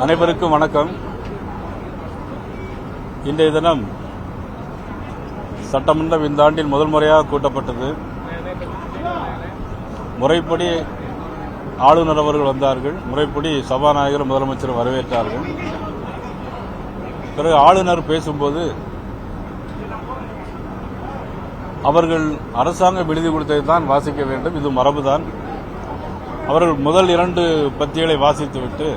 அனைவருக்கும் வணக்கம். இன்றைய தினம் சட்டமன்றம் இந்த ஆண்டில் முதல் முறையாக கூட்டப்பட்டது. முறைப்படி ஆளுநர் அவர்கள் வந்தார்கள். முறைப்படி சபாநாயகர் முதலமைச்சர் வரவேற்றார்கள். பிறகு ஆளுநர் பேசும்போது அவர்கள் அரசாங்கம் எழுதி கொடுத்ததை தான் வாசிக்க வேண்டும், இது மரபுதான். அவர்கள் முதல் 2 பத்திகளை வாசித்துவிட்டு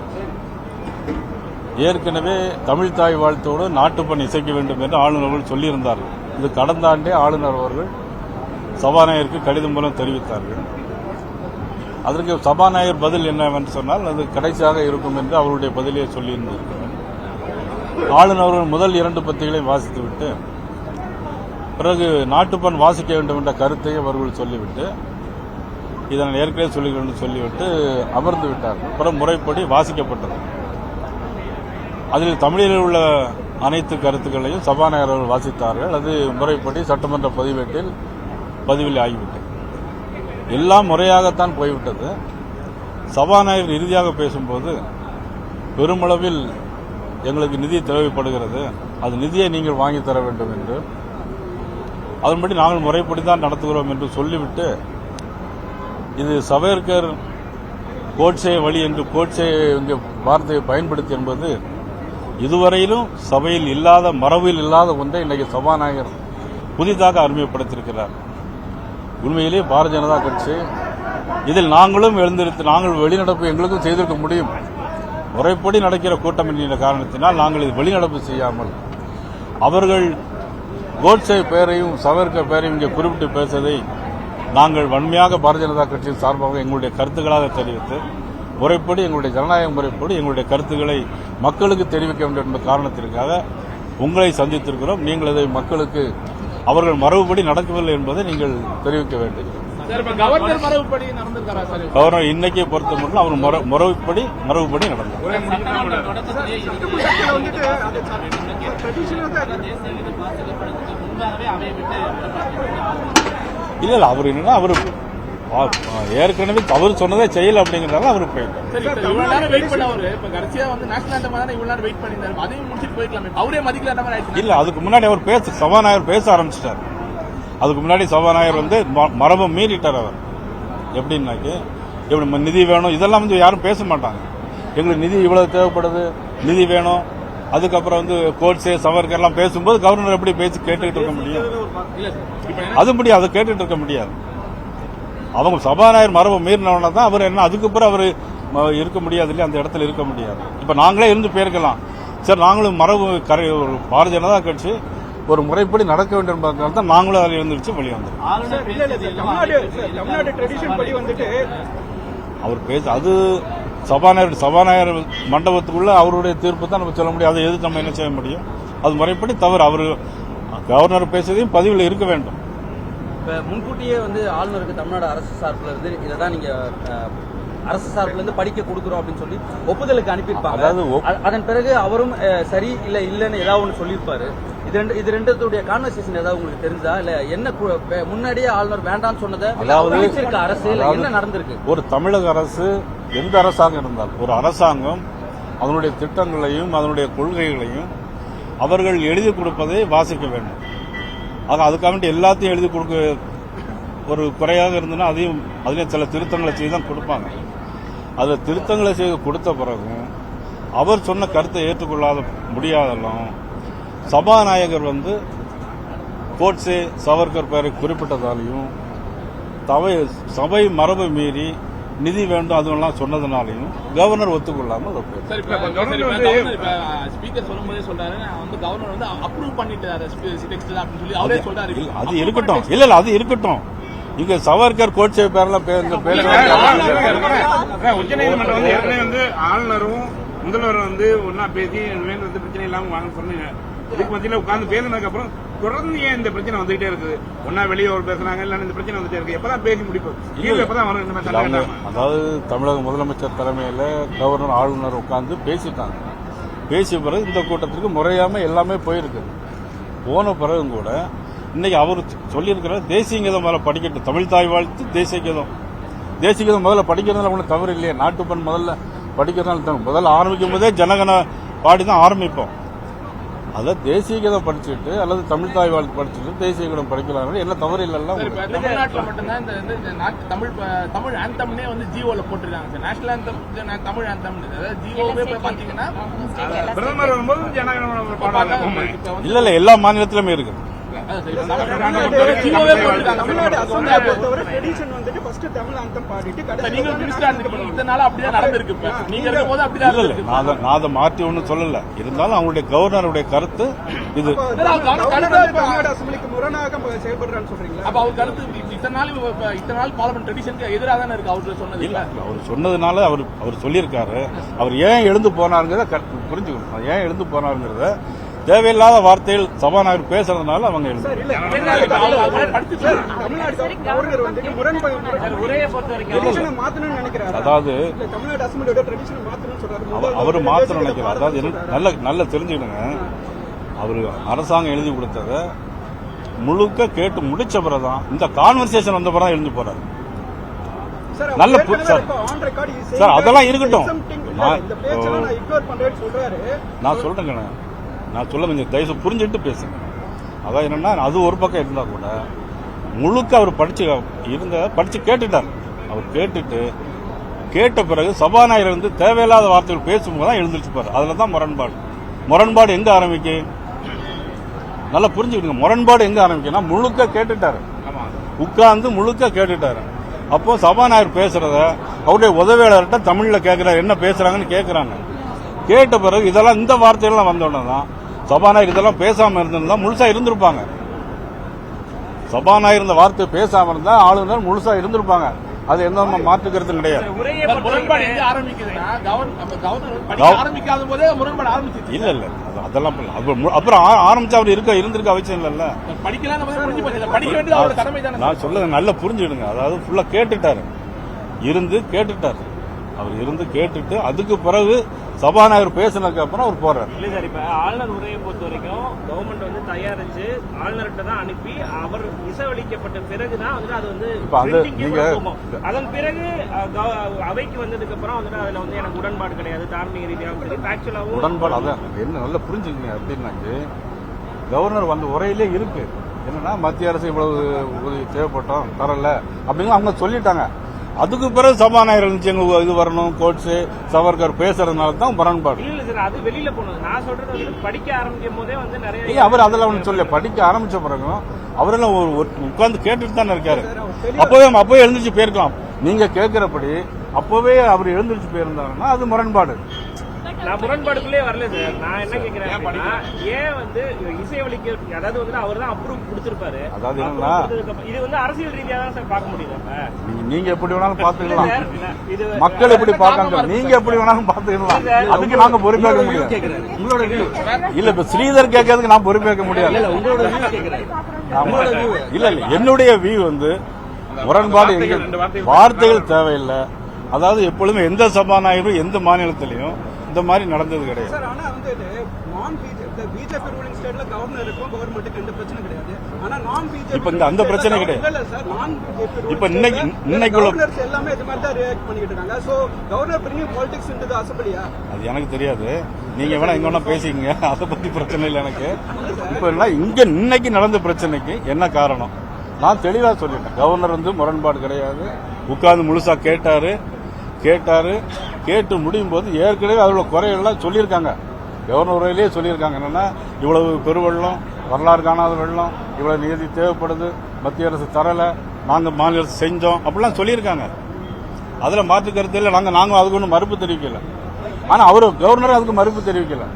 ஏற்கனவே தமிழ் தாய் வாழ்த்தோடு நாட்டுப்பண் இசைக்க வேண்டும் என்று ஆளுநர் அவர்கள் சொல்லியிருந்தார்கள். இது கடந்த ஆண்டே ஆளுநர் அவர்கள் சபாநாயகருக்கு கடிதம் மூலம் தெரிவித்தார்கள். அதற்கு சபாநாயகர் பதில் என்னவென்று சொன்னால் அது கடைசியாக இருக்கும் என்று அவருடைய பதிலே சொல்லியிருந்திருக்கிறார். ஆளுநர் அவர்கள் முதல் 2 பத்திகளை வாசித்துவிட்டு பிறகு நாட்டுப்பண் வாசிக்க வேண்டும் என்ற கருத்தை அவர்கள் சொல்லிவிட்டு இதனை ஏற்கனவே சொல்லிவிட்டு அமர்ந்து விட்டார்கள். பிறகு முறைப்படி வாசிக்கப்பட்டது. அதில் தமிழில் உள்ள அனைத்து கருத்துக்களையும் சபாநாயகர் அவர்கள் வாசித்தார்கள். அது முறைப்படி சட்டமன்ற பதிவில் ஆகிவிட்டது. எல்லாம் முறையாகத்தான் போய்விட்டது. சபாநாயகர் இறுதியாக பேசும்போது பெருமளவில் எங்களுக்கு நிதி தேவைப்படுகிறது, அது நிதியை நீங்கள் வாங்கி தர வேண்டும் என்று, அதன்படி நாங்கள் முறைப்படி தான் நடத்துகிறோம் என்று சொல்லிவிட்டு இது சவேர்கர் கோட்சே வழி என்று கோட்சே இங்கே வார்த்தையை பயன்படுத்தி என்பது இதுவரையிலும் சபையில் இல்லாத, மரபில் இல்லாத ஒன்றை இன்றைக்கு சபாநாயகர் புதிதாக அறிமுகப்படுத்தியிருக்கிறார். உண்மையிலேயே பாரதிய ஜனதா கட்சி இதில் நாங்களும் எழுந்திருத்து நாங்கள் வெளிநடப்பு எங்களுக்கும் செய்திருக்க முடியும். முறைப்படி நடக்கிற கூட்டம் என்கிற காரணத்தினால் நாங்கள் இது வெளிநடப்பு செய்யாமல் அவர்கள் கோட்சே பெயரையும் சவேர்கர் பெயரையும் இங்கே குறிப்பிட்டு பேசுவதை நாங்கள் வன்மையாக பாரதிய ஜனதா கட்சியின் சார்பாக எங்களுடைய கருத்துக்களாக தெரிவித்து முறைப்படி எங்களுடைய ஜனநாயக முறைப்படி எங்களுடைய கருத்துக்களை மக்களுக்கு தெரிவிக்க வேண்டும் என்ற காரணத்திற்காக உங்களை சந்தித்திருக்கிறோம். நீங்கள் அதை மக்களுக்கு அவர்கள் மரபுப்படி நடக்கவில்லை என்பதை நீங்கள் தெரிவிக்க வேண்டும். கவர்னர் இன்னைக்கு பொறுத்தமட்டில் அவர் மரபுப்படி நடந்தார். இல்ல அவர் என்னன்னா அவர் ஏற்கனவே அவர் சொன்னதே செய்யல அப்படிங்கறதால அவர் போயிட்டார். இல்ல அதுக்கு முன்னாடி அவர் சபாநாயகர் பேச ஆரம்பிச்சிட்டார். அதுக்கு முன்னாடி சபாநாயகர் மரபை மீறிட்டார். அவர் எப்படின்னாக்கி எப்படி நிதி வேணும் இதெல்லாம் யாரும் பேச மாட்டாங்க. எங்களுக்கு நிதி இவ்வளவு தேவைப்படுது, நிதி வேணும். அதுக்கப்புறம் கோட்சே சவர்கர் எல்லாம் பேசும்போது கவர்னர் எப்படி பேசி கேட்டுக்கிட்டு இருக்க முடியும்? அது முடியாது, அதை கேட்டுட்டு இருக்க முடியாது. அவங்க சபாநாயகர் மரபு மீறினவன தான் அவர் என்ன அதுக்கப்புறம் அவர் இருக்க முடியாது இல்லையா, அந்த இடத்துல இருக்க முடியாது. இப்ப நாங்களே இருந்து போயிருக்கலாம். சரி, நாங்களும் மரபு ஒரு பாரதிய ஜனதா கட்சி ஒரு முறைப்படி நடக்க வேண்டும் என்பதற்காக தான் நாங்களும் அதில் இருந்துச்சு வெளியே வந்தோம். அவர் பேச அது சபாநாயகர் மண்டபத்துக்குள்ள அவருடைய தீர்ப்பு தான் நம்ம சொல்ல முடியும். அதை எது நம்ம என்ன செய்ய முடியும்? அது முறைப்படி தவறு. அவர் கவர்னர் பேசுவதையும் பதிவில் இருக்க வேண்டும். முன்கூட்டியே ஆளுநருக்கு தமிழ்நாடு அரசு சார்பில் இருந்து இதைதான் நீங்க அரசு சார்பில் இருந்து படிக்க கொடுக்கிறோம் அப்படின்னு சொல்லி ஒப்புதலுக்கு அனுப்பியிருப்பாங்க. அதன் பிறகு அவரும் சரி இல்லன்னு ஏதாவது ஒன்று சொல்லியிருப்பாரு. இது ரெண்டுடைய கான்வர்சேஷன் ஏதாவது உங்களுக்கு தெரிஞ்சா இல்ல என்ன முன்னாடியே ஆளுநர் வேண்டாம்னு சொன்னதை அரசு என்ன நடந்திருக்கு? ஒரு தமிழக அரசு எந்த அரசாங்கம் இருந்தால் ஒரு அரசாங்கம் அதனுடைய திட்டங்களையும் அதனுடைய கொள்கைகளையும் அவர்கள் எழுதி கொடுப்பதை வாசிக்க வேண்டும். ஆக அதுக்காக எல்லாத்தையும் எழுதி கொடுக்க ஒரு குறையாக இருந்ததுன்னா அதிலையும் சில திருத்தங்களை செய்து தான் கொடுப்பாங்க. அதில் திருத்தங்களை செய்து கொடுத்த பிறகும் அவர் சொன்ன கருத்தை ஏற்றுக்கொள்ளாத முடியாதெல்லாம் சபாநாயகர் கோட்சே சவர்கர் பெயரை குறிப்பிட்டதாலையும் சபை மரபை மீறி நிதி வேண்டும் அதெல்லாம் சொன்னதுனாலையும் கவர்னர் ஒத்துக்கொள்ளாமல் அது இருக்கட்டும். இல்ல அது இருக்கட்டும். இங்க சவர்கர் கோட்சே பேரெல்லாம் உச்சநீதிமன்றம் ஆளுநரும் முதல்வரும் ஒன்னா பேசி பிரச்சனை இல்லாம வாங்க சொன்னீங்க. இதுக்கு மத்தியில உட்கார்ந்து பேசினதுக்கு அப்புறம் தொடர்ந்து ஏன் இந்த பிரச்சனை வந்துகிட்டே இருக்குது? ஒன்னா வெளியே ஒரு பேசுறாங்க, இல்ல இந்த பிரச்சனை வந்துட்டே இருக்கு. எப்பதான் பேசி முடிப்போம்? எப்பதான் வரும்? அதாவது தமிழக முதலமைச்சர் தலைமையில கவர்னர் ஆளுநர் உட்கார்ந்து பேசிட்டாங்க. பேசிய பிறகு இந்த கூட்டத்திற்கு முறையாம எல்லாமே போயிருக்கு. போன பிறகும் கூட இன்னைக்கு அவர் சொல்லியிருக்கிற தேசிய கீதம் முதல்ல படிக்கட்டும். தமிழ் தாய் வாழ்த்து தேசிய கீதம் முதல்ல படிக்கிறதுல ஒன்றும் தவறு இல்லையே. நாட்டுப்பண் முதல்ல படிக்கிறதுனால முதல்ல ஆரம்பிக்கும் போதே ஜனகன பாடி தான் ஆரம்பிப்போம். அதை தேசிய கீதம் படிச்சுட்டு அல்லது தமிழ் தாய் வாழ்த்து படிச்சுட்டு தேசிய கீதம் படிக்கலாம், என்ன தவறு இல்லைல்ல. தமிழ்நாட்டில் மட்டும்தான் இந்த தமிழ் ஆந்தம்னே வந்து ஜியோல போட்டிருக்காங்க. நேஷனல் ஆந்தம் தமிழ் ஆந்தம், அதாவது ஜியோவே போய் பாத்தீங்கன்னா பிரதமர் வரும்போது ஜனகணமன பாடல் இல்ல எல்லா மாநிலத்திலுமே இருக்கு. ஜியோவே போட்டிருக்காங்க. நீங்க மினிஸ்டரா இருந்தீங்க, இதனால அப்படிதான் நடந்திருக்கு. நீங்க இருக்கும் போது அப்படிதான் இல்ல நான் அதை மாற்றி ஒன்னும் சொல்லல. இருந்தாலும் அவங்களுடைய கவர்னருடைய கருத்து இது. அப்ப அவர் கருத்து இத்தனை நாள் பார்லிமெண்ட் ட்ரெடிஷனுக்கு எதிராக தானே இருக்கு அவர் சொன்னது. இல்ல அவர் சொன்னதுனால அவர் சொல்லியிருக்காரு. அவர் ஏன் எழுந்து போனாருங்கிறத புரிஞ்சுக்கணும். ஏன் எழுந்து போனாருங்கிறத தேவையில்லாத வார்த்தைகள் சபாநாயகர் பேசுறதுனால அவங்க அதாவது அவரு மாத்தணும் நினைக்கிறார். அதாவது நல்ல தெரிஞ்சுக்கணுங்க, அவரு அரசாங்கம் எழுதி கொடுத்தத முழுக்க கேட்டு முடிச்ச பிறகுதான் இந்த கான்வர்சேஷன் வந்த பிறகு எழுந்து போறாரு. நல்ல சார் அதெல்லாம் இருக்கட்டும். நான் சொல்றேங்க, நான் சொல்ல கொஞ்சம் தயவு புரிஞ்சுட்டு பேசுங்க. அதான் என்னன்னா, அது ஒரு பக்கம் இருந்தா கூட முழுக்க அவர் படிச்சு கேட்டுட்டார். அவர் கேட்ட பிறகு சபாநாயகர் வந்து தேவையில்லாத வார்த்தைகள் பேசும்போது தான் எழுந்திருச்சுப்பாரு. அதுலதான் முரண்பாடு எங்க ஆரம்பிக்கு நல்லா புரிஞ்சுக்கிடுங்க. முரண்பாடு எங்க ஆரம்பிக்குன்னா முழுக்க கேட்டுட்டாரு, உட்கார்ந்து முழுக்க கேட்டுட்டாரு. அப்போ சபாநாயகர் பேசுறத அவருடைய உதவியாளர்கிட்ட தமிழ்ல கேட்கிறார், என்ன பேசுறாங்கன்னு கேட்கிறாங்க. கேட்ட பிறகு இதெல்லாம் இந்த வார்த்தைகள்லாம் வந்த உடனே தான் சபாநாயகர் இதெல்லாம் பேசாம இருந்திருந்தா முழுசா இருந்திருப்பாங்க. சபாநாயகர் இந்த வார்த்தை பேசாம இருந்தா ஆளுநர் முழுசா இருந்திருப்பாங்க. அது எந்த மாற்றுக்கிறது கிடையாது. இல்ல அதெல்லாம் அப்புறம் ஆரம்பிச்சு அவர் இருந்திருக்க அவசியம் இல்லல்ல. நான் சொல்ல நல்லா புரிஞ்சுடுங்க. அதாவது ஃபுல்லா கேட்டுட்டாரு, கேட்டுட்டாரு. அவர் கேட்டுட்டு அதுக்கு பிறகு சபாநாயகர் பேசினதுக்கு அப்புறம் அவர் போறாரு. இல்ல சார், இப்ப ஆளுநர் உரையை பொறுத்த வரைக்கும் கவர்மெண்ட் வந்து தயாரிச்சு ஆளுநர்கிட்ட தான் அனுப்பி அவர் இசைவளிக்கப்பட்ட பிறகுதான் வந்து அது வந்து அதன் பிறகு அவைக்கு வந்ததுக்கு அப்புறம் வந்துட்டு அதுல வந்து எனக்கு உடன்பாடு கிடையாது, தார்மீக ரீதியாகவும் உடன்பாடு. அதான் என்ன நல்லா புரிஞ்சுக்கங்க. அப்படின்னாச்சு கவர்னர் வந்து உரையிலே இருக்கு என்னன்னா, மத்திய அரசு இவ்வளவு உதவி தேவைப்பட்டோம் தரல அப்படின்னு அவங்க சொல்லிட்டாங்க. அதுக்கு பிறகு சபாநாயகர் இது வரணும், கோட்ஸ் சவர்கர் பேசுறதுனால தான் முரண்பாடு. இல்ல சார், அது வெளியில போனது. நான் சொல்றது வந்து படிக்க ஆரம்பிக்கும் போதே வந்து நிறைய அவர் அதெல்லாம் ஒண்ணு சொல்ல. படிக்க ஆரம்பிச்ச பிறகும் அவரெல்லாம் உட்கார்ந்து கேட்டுட்டு தானே இருக்காரு. அப்பவே எழுந்திருச்சு போயிருக்கலாம். நீங்க கேட்கிறபடி அப்பவே அவர் எழுந்திருச்சு போயிருந்தாருன்னா அது முரண்பாடு. நான் முரண்பாடுக்குள்ளே வரல சார். நான் என்ன கேட்கிறேன், ஏன் வந்து இசைவளிக்க, அதாவது வந்து அவர் தான் அப்ரூவ் கொடுத்திருப்பாரு. அதாவது என்னன்னா, இது வந்து அரசியல் ரீதியா தான் சார் பார்க்க முடியும். நீங்க எப்படி வேணாலும் பாத்துக்கலாம், மக்கள் எப்படி பார்க்காங்க, நீங்க எப்படி வேணாலும் பாத்துக்கலாம். அதுக்கு நாங்க பொறுப்பேற்க முடியாது. இல்ல இப்ப ஸ்ரீதர் கேட்கறதுக்கு நான் பொறுப்பேற்க முடியாது. இல்ல என்னுடைய வியூ வந்து முரண்பாடு வார்த்தைகள் தேவையில்லை. அதாவது எப்பொழுதுமே எந்த சபாநாயகரும் எந்த மாநிலத்திலையும் இந்த மாதிரி நடந்தது கிடையாது. இப்ப அந்த பிரச்சனை கிடையாது. இப்ப இன்னைக்குள்ள அது எனக்கு தெரியாது. நீங்க வேணா இங்க வேணா பேசிக்கங்க, அதை பத்தி பிரச்சனை இல்லை எனக்கு. இப்ப இங்க இன்னைக்கு நடந்த பிரச்சனைக்கு என்ன காரணம் நான் தெளிவா சொல்லிட்டேன். கவர்னர் வந்து முரண்பாடு கிடையாது, உட்கார்ந்து முழுசா கேட்டு முடியும் போது ஏற்கனவே அதோட குறைகள்லாம் சொல்லியிருக்காங்க. கவர்னர் உரையிலேயே சொல்லியிருக்காங்க. என்னன்னா, இவ்வளவு பெருவெள்ளம், வரலாறு காணாத வெள்ளம், இவ்வளவு நிதி தேவைப்படுது, மத்திய அரசு தரல, நாங்க மாநில அரசு செஞ்சோம் அப்படிலாம் சொல்லியிருக்காங்க. அதுல மாற்று கருத்து இல்லை. நாங்க அதுக்கு ஒன்றும் மறுப்பு தெரிவிக்கல. ஆனா அவரு கவர்னர் அதுக்கு மறுப்பு தெரிவிக்கல.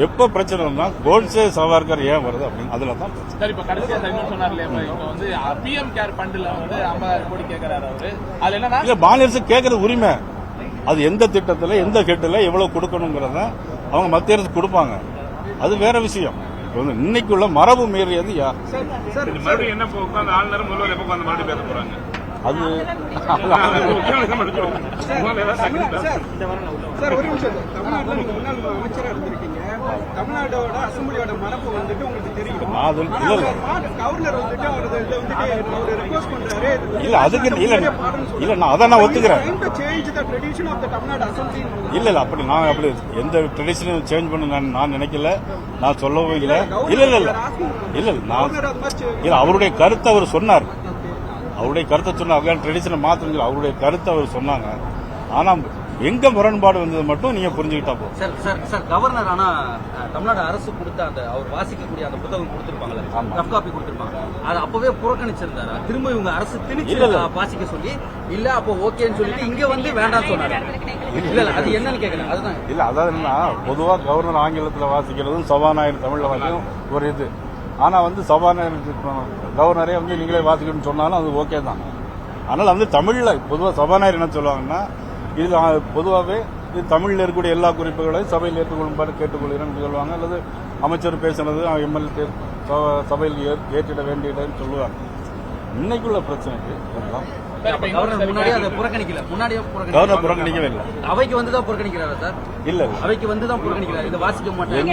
எப்ப பிரச்சனை கோட்ஸே சவார்கர் ஏன் வருது அப்படின்னு அதுலதான் சார். இப்ப கடைசியா சொன்னார்ல, இப்ப வந்து பிஎம் கேர் ஃபண்ட்ல வந்து 50,000 கோடி கேட்கிறாரு அவரு. அது என்னன்னா, இல்ல மாநில அரசு கேட்கறது உரிமை. அது எந்த திட்டத்துல எந்த கெட்டுல எவ்வளவு கொடுக்கணுங்கிறத அவங்க மத்திய அரசு கொடுப்பாங்க. அது வேற விஷயம். இன்னைக்குள்ள மரபு மீறியது யார்? மறுபடியும் என்ன உட்காந்து ஆளுநர் முதல்வர் எப்ப உட்காந்து மறுபடியும் பேச போறாங்க? அது சார் ஒரு நிமிஷம் தமிழ்நாட்டுல நீங்க முன்னாள் அமைச்சரா இருந்திருக்கீங்க. தமிழ்நாட்டோட அசம்பிளியோட மரபு வந்துட்டு உங்களுக்கு தெரியும். கவர்னர் வந்துட்டு அவர் ரிக்வெஸ்ட் பண்றாரு. இல்ல அதுக்கு இல்ல நான் அதான் நான் ஒத்துக்கிறேன். Change the tradition of the Tamil Nadu assembly. இல்ல அப்படி நான் அப்படி எந்த ட்ரெடிஷனும் சேஞ்ச் பண்ண நான் நினைக்கல, நான் சொல்லவும் இல்லை. இல்ல நான் இல்ல அவருடைய கருத்தை அவர் சொன்னார். அவருடைய கருத்தை சொன்னாங்க, ட்ரெடிஷனை மாற்ற அவருடைய கருத்தை அவர் சொன்னாங்க. ஆனா எங்க முரண்பாடு வந்தது மட்டும் நீங்க புரிஞ்சுக்கிட்டா போதும். சார் கவர்னர் ஆனா தமிழ்நாடு அரசு கொடுத்த அந்த அவர் வாசிக்கக்கூடிய அந்த புத்தகம் கொடுத்திருப்பாங்கல்ல, ரஃப் காப்பி கொடுத்திருப்பாங்க, அதை அப்பவே புறக்கணிச்சிருந்தாரா? திரும்ப இவங்க அரசு திணிச்சு வாசிக்க சொல்லி இல்ல அப்போ ஓகேன்னு சொல்லிட்டு இங்க வந்து வேண்டாம் சொன்னாங்க. இல்ல அது என்னன்னு கேட்கல. அதுதான் இல்ல அதாவது என்ன, பொதுவா கவர்னர் ஆங்கிலத்தில் வாசிக்கிறதும் சபாநாயகர் தமிழ்ல வாசிக்கும் ஒரு இது. ஆனா வந்து சபாநாயகர் கவர்னரே வந்து நீங்களே வாசிக்கணும்னு சொன்னாலும் அது ஓகே தான். அதனால வந்து தமிழ்ல பொதுவா சபாநாயகர் என்ன சொல்லுவாங்கன்னா, இது பொதுவாகவே இது தமிழில் இருக்கக்கூடிய எல்லா குறிப்புகளையும் சபையில் ஏற்றுக்கொள்ளும்பாடு கேட்டுக்கொள்கிறேன்னு சொல்லுவாங்க. அல்லது அமைச்சர் பேசுனது எம்எல்ஏ சபையில் ஏற்றிட வேண்டியதுன்னு சொல்லுவாங்க. இன்னைக்குள்ள பிரச்சனைக்கு முன்னாடியே அதை புறக்கணிக்கல. கவர்னர் புறக்கணிக்கவே இல்லை. அவைக்கு வந்துதான் புறக்கணிக்கிறாரா சார்? இல்ல அவைக்கு வந்துதான் புறக்கணிக்கிறார். இதை வாசிக்க மாட்டேன்.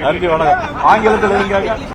நன்றி, வணக்கம். ஆங்கிலத்தில் இருக்காங்க.